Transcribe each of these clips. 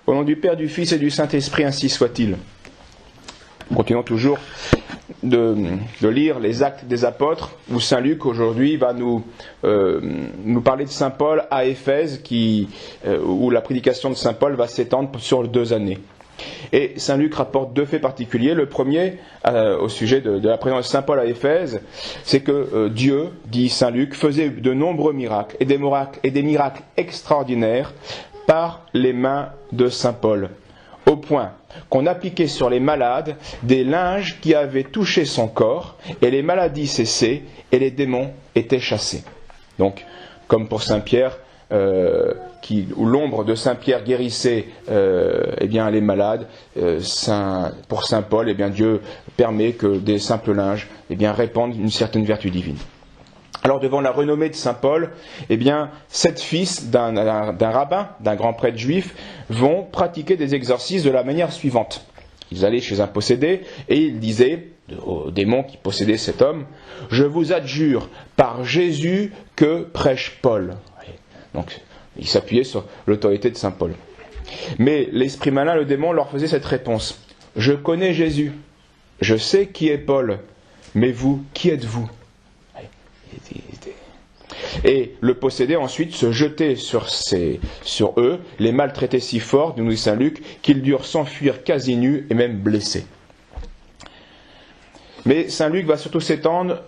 Au nom du Père, du Fils et du Saint-Esprit, ainsi soit-il. Continuons toujours de lire les Actes des Apôtres, où Saint Luc aujourd'hui va nous parler de Saint Paul à Éphèse, où la prédication de Saint Paul va s'étendre sur 2 années. Et Saint Luc rapporte 2 faits particuliers. Le premier, au sujet de la présence de Saint Paul à Éphèse, c'est que Dieu, dit Saint Luc, faisait de nombreux miracles et des miracles extraordinaires par les mains de Saint Paul, au point qu'on appliquait sur les malades des linges qui avaient touché son corps, et les maladies cessaient, et les démons étaient chassés. Donc, comme pour Saint Pierre, où l'ombre de Saint Pierre guérissait les malades, pour Saint Paul, Dieu permet que des simples linges répandent une certaine vertu divine. Alors devant la renommée de Saint Paul, 7 fils d'un rabbin, d'un grand prêtre juif, vont pratiquer des exorcismes de la manière suivante. Ils allaient chez un possédé et ils disaient au démon qui possédait cet homme: « Je vous adjure par Jésus que prêche Paul. » Donc ils s'appuyaient sur l'autorité de Saint Paul. Mais l'esprit malin, le démon, leur faisait cette réponse: « Je connais Jésus, je sais qui est Paul, mais vous, qui êtes-vous » Et le possédé ensuite se jetait sur eux, les maltraitait si fort, nous dit Saint Luc, qu'ils durent s'enfuir quasi nus et même blessés. Mais Saint Luc va surtout s'étendre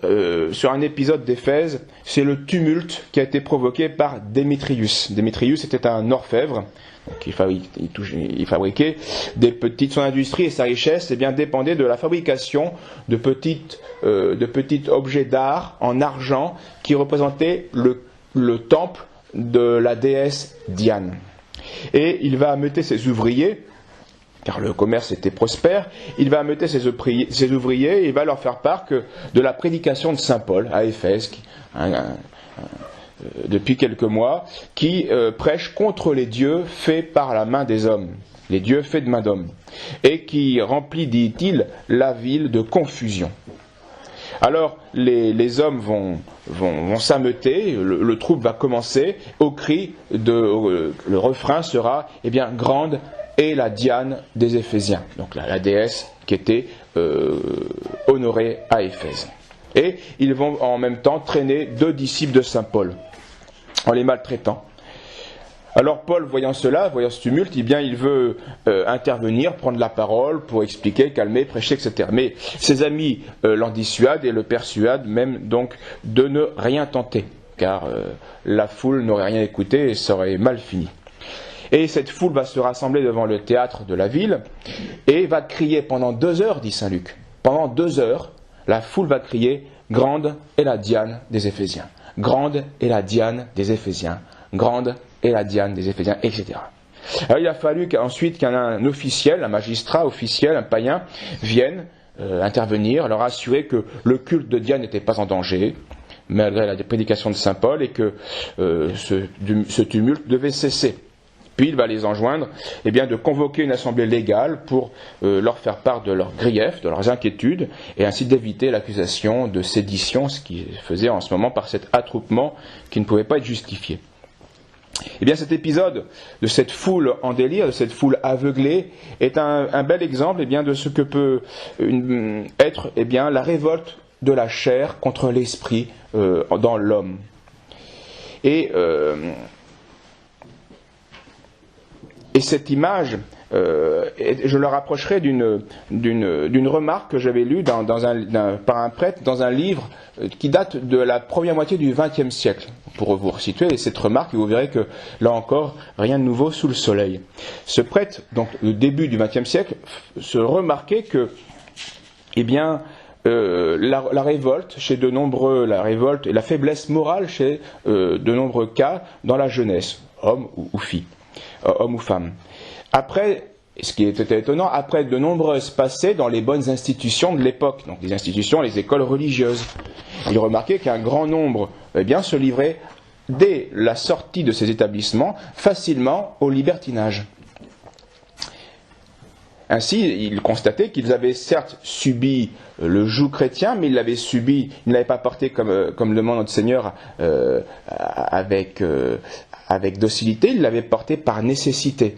sur un épisode d'Éphèse, c'est le tumulte qui a été provoqué par Démétrius. Démétrius était un orfèvre, donc il fabriquait des petites, son industrie et sa richesse dépendait de la fabrication de petits objets d'art en argent qui représentaient le temple de la déesse Diane. Et il va ameuter ses ouvriers, car le commerce était prospère, il va ameuter ses ouvriers et il va leur faire part de la prédication de Saint Paul à Éphèse, depuis quelques mois, qui prêche contre les dieux faits par la main des hommes, les dieux faits de main d'homme, et qui remplit, dit-il, la ville de confusion. Alors les hommes vont s'ameuter, le trouble va commencer, au cri le refrain sera grande est la Diane des Éphésiens, donc la déesse qui était honorée à Éphèse. Et ils vont en même temps traîner 2 disciples de Saint Paul, en les maltraitant. Alors Paul, voyant cela, voyant ce tumulte, il veut intervenir, prendre la parole pour expliquer, calmer, prêcher, etc. Mais ses amis l'en dissuadent et le persuadent même donc de ne rien tenter, car la foule n'aurait rien écouté et ça aurait mal fini. Et cette foule va se rassembler devant le théâtre de la ville et va crier pendant 2 heures, dit Saint Luc. Pendant 2 heures, la foule va crier « Grande est la Diane des Éphésiens ». Grande est la Diane des Éphésiens. Grande est la Diane des Éphésiens, etc. Alors il a fallu ensuite qu'un officiel, un magistrat officiel, un païen, vienne intervenir, leur assurer que le culte de Diane n'était pas en danger, malgré la prédication de Saint Paul, et que ce tumulte devait cesser. Puis il va les enjoindre de convoquer une assemblée légale pour leur faire part de leurs griefs, de leurs inquiétudes, et ainsi d'éviter l'accusation de sédition, ce qui faisait en ce moment par cet attroupement qui ne pouvait pas être justifié. Cet épisode de cette foule en délire, de cette foule aveuglée, est un bel exemple de ce que peut être la révolte de la chair contre l'esprit dans l'homme. Et cette image, je le rapprocherai d'une remarque que j'avais lue par un prêtre dans un livre qui date de la première moitié du XXe siècle. Pour vous resituer cette remarque, vous verrez que là encore, rien de nouveau sous le soleil. Ce prêtre, donc le début du XXe siècle, se remarquait que, la révolte chez de nombreux, la révolte et la faiblesse morale chez de nombreux cas dans la jeunesse, homme ou fille. Homme ou femme. Après, ce qui était étonnant, après de nombreuses passées dans les bonnes institutions de l'époque, donc les institutions, les écoles religieuses, il remarquait qu'un grand nombre se livrait dès la sortie de ces établissements facilement au libertinage. Ainsi, il constatait qu'ils avaient certes subi le joug chrétien, mais ils ne l'avaient pas porté comme le demande notre Seigneur avec docilité, ils l'avaient porté par nécessité.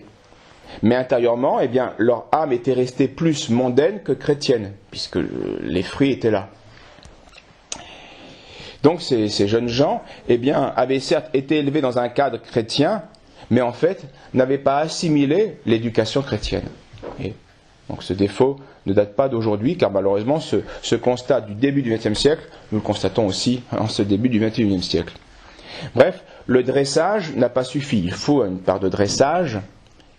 Mais intérieurement, eh bien, leur âme était restée plus mondaine que chrétienne, puisque les fruits étaient là. Donc ces jeunes gens, eh bien, avaient certes été élevés dans un cadre chrétien, mais en fait, n'avaient pas assimilé l'éducation chrétienne. Et donc ce défaut ne date pas d'aujourd'hui, car malheureusement, ce constat du début du XXe siècle, nous le constatons aussi en ce début du XXIe siècle. Bref, le dressage n'a pas suffi. Il faut une part de dressage.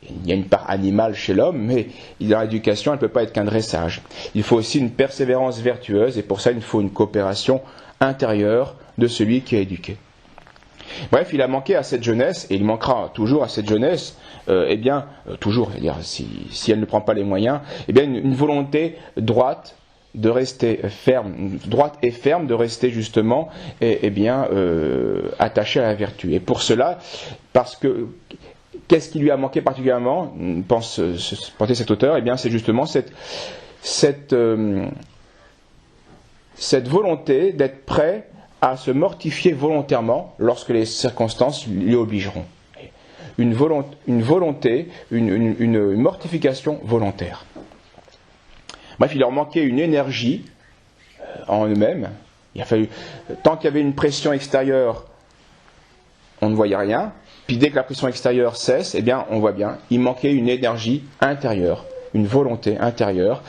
Il y a une part animale chez l'homme, mais dans l'éducation, elle ne peut pas être qu'un dressage. Il faut aussi une persévérance vertueuse, et pour ça, il faut une coopération intérieure de celui qui est éduqué. Bref, il a manqué à cette jeunesse, et il manquera toujours à cette jeunesse, toujours, c'est-à-dire si elle ne prend pas les moyens, une volonté droite de rester ferme, droite et ferme, de rester justement, attachée à la vertu. Et pour cela, parce que qu'est-ce qui lui a manqué particulièrement, pense cet auteur, c'est justement cette volonté d'être prêt à se mortifier volontairement lorsque les circonstances l'y obligeront. Une volonté, une mortification volontaire. Bref, il leur manquait une énergie en eux-mêmes. Il a fallu, tant qu'il y avait une pression extérieure, on ne voyait rien. Puis dès que la pression extérieure cesse, on voit bien, il manquait une énergie intérieure, une volonté intérieure,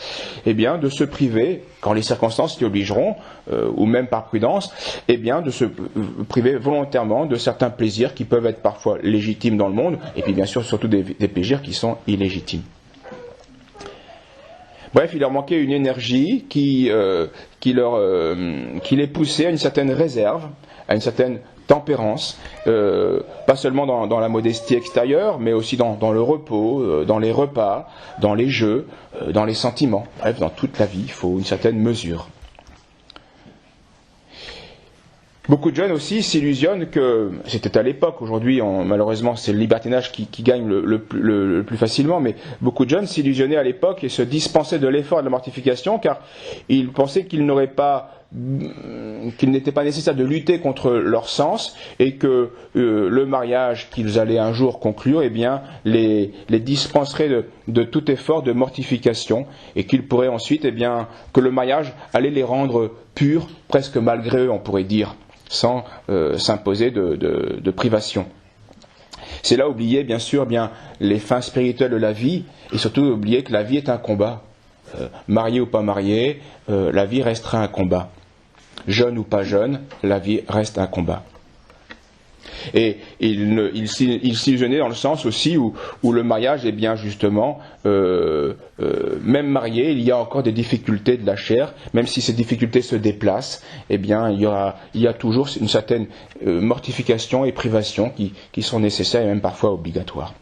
de se priver, quand les circonstances l'y obligeront, ou même par prudence, de se priver volontairement de certains plaisirs qui peuvent être parfois légitimes dans le monde, et puis bien sûr surtout des plaisirs qui sont illégitimes. Bref, il leur manquait une énergie qui les poussait à une certaine réserve, à une certaine tempérance, pas seulement dans la modestie extérieure, mais aussi dans le repos, dans les repas, dans les jeux, dans les sentiments. Bref, dans toute la vie, il faut une certaine mesure. Beaucoup de jeunes aussi s'illusionnent que, c'était à l'époque, aujourd'hui malheureusement c'est le libertinage qui gagne le plus facilement, mais beaucoup de jeunes s'illusionnaient à l'époque et se dispensaient de l'effort et de la mortification car ils pensaient qu'il n'était pas nécessaire de lutter contre leur sens et que le mariage qu'ils allaient un jour conclure les dispenserait de tout effort de mortification et qu'ils pourraient ensuite que le mariage allait les rendre purs presque malgré eux, on pourrait dire, sans s'imposer de privation. C'est là oublier bien sûr les fins spirituelles de la vie et surtout oublier que la vie est un combat. Marié ou pas marié, la vie restera un combat. Jeune ou pas jeune, la vie reste un combat. Et il s'illusionnait dans le sens aussi où le mariage est bien justement, même marié, il y a encore des difficultés de la chair, même si ces difficultés se déplacent, il y a toujours une certaine mortification et privation qui sont nécessaires et même parfois obligatoires.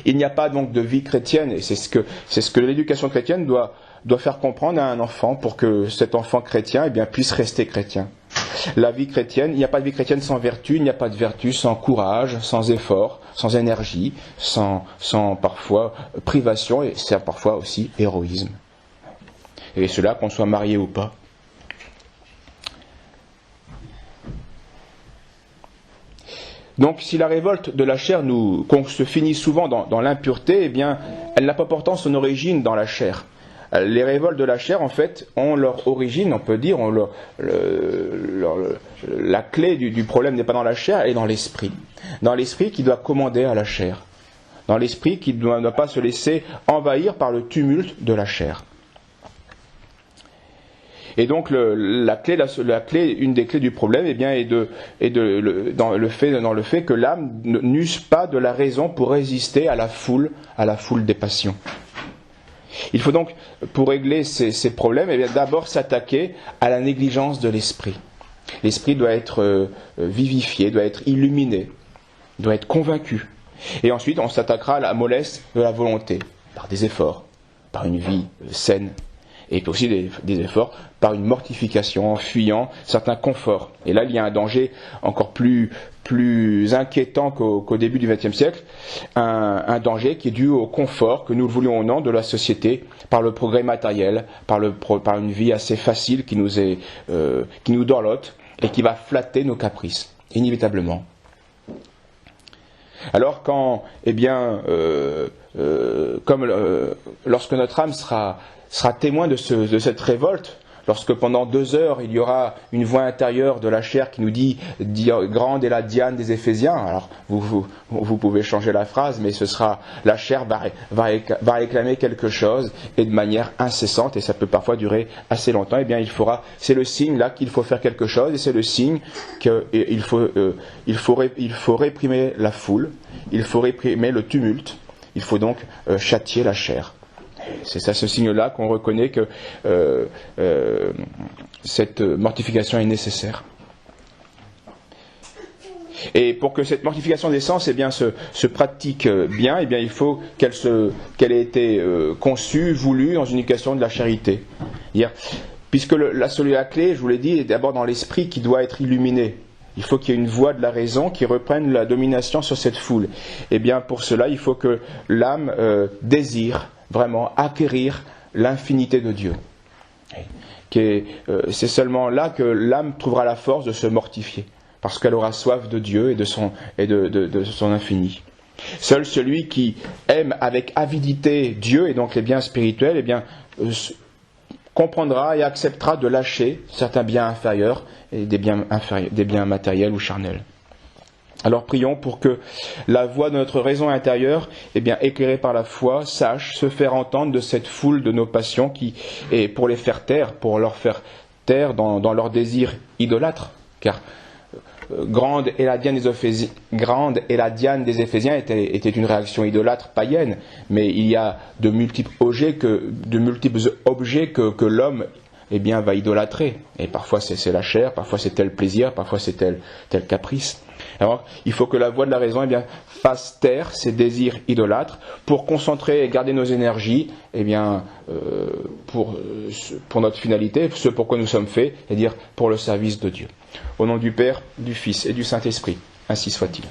Il n'y a pas donc de vie chrétienne, et c'est ce que l'éducation chrétienne doit faire comprendre à un enfant pour que cet enfant chrétien puisse rester chrétien. La vie chrétienne, il n'y a pas de vie chrétienne sans vertu, il n'y a pas de vertu sans courage, sans effort, sans énergie, sans parfois privation et c'est parfois aussi héroïsme. Et cela qu'on soit marié ou pas. Donc si la révolte de la chair qu'on se finit souvent dans l'impureté, elle n'a pas pourtant son origine dans la chair. Les révoltes de la chair, en fait, ont leur origine, on peut dire, la clé du problème n'est pas dans la chair, elle est dans l'esprit. Dans l'esprit qui doit commander à la chair. Dans l'esprit qui ne doit pas se laisser envahir par le tumulte de la chair. Et donc une des clés du problème est dans le fait que l'âme n'use pas de la raison pour résister à la foule des passions. Il faut donc, pour régler ces problèmes, d'abord s'attaquer à la négligence de l'esprit. L'esprit doit être vivifié, doit être illuminé, doit être convaincu. Et ensuite, on s'attaquera à la mollesse de la volonté, par des efforts, par une vie saine, et aussi des efforts par une mortification, en fuyant certains conforts. Et là, il y a un danger encore plus inquiétant qu'au début du XXe siècle, un danger qui est dû au confort, que nous le voulions ou non, de la société, par le progrès matériel, par une vie assez facile qui nous dorlote et qui va flatter nos caprices, inévitablement. Alors quand, lorsque notre âme sera témoin de cette révolte, lorsque pendant 2 heures il y aura une voix intérieure de la chair qui nous dit « Grande est la Diane des Éphésiens », alors vous pouvez changer la phrase, mais ce sera la chair va réclamer quelque chose et de manière incessante, et ça peut parfois durer assez longtemps. C'est le signe là qu'il faut faire quelque chose, et c'est le signe qu'il faut réprimer la foule, il faut réprimer le tumulte, il faut donc châtier la chair. C'est à ce signe-là qu'on reconnaît que cette mortification est nécessaire. Et pour que cette mortification des sens se pratique bien, il faut qu'elle ait été conçue, voulue dans une éducation de la charité. Puisque la clé, je vous l'ai dit, est d'abord dans l'esprit qui doit être illuminé. Il faut qu'il y ait une voix de la raison qui reprenne la domination sur cette foule. Pour cela, il faut que l'âme désire vraiment acquérir l'infinité de Dieu. C'est seulement là que l'âme trouvera la force de se mortifier, parce qu'elle aura soif de Dieu et de son infini. Seul celui qui aime avec avidité Dieu et donc les biens spirituels, comprendra et acceptera de lâcher certains biens inférieurs et des biens matériels ou charnels. Alors prions pour que la voix de notre raison intérieure, éclairée par la foi, sache se faire entendre de cette foule de nos passions et pour leur faire taire dans leurs désirs idolâtres. Car grande est la Diane des Éphésiens était une réaction idolâtre païenne, mais il y a de multiples objets que l'homme va idolâtrer. Et parfois c'est la chair, parfois c'est tel plaisir, parfois c'est tel caprice. Alors, il faut que la voix de la raison fasse taire ces désirs idolâtres pour concentrer et garder nos énergies pour notre finalité, ce pourquoi nous sommes faits, c'est-à-dire pour le service de Dieu. Au nom du Père, du Fils et du Saint-Esprit, ainsi soit-il.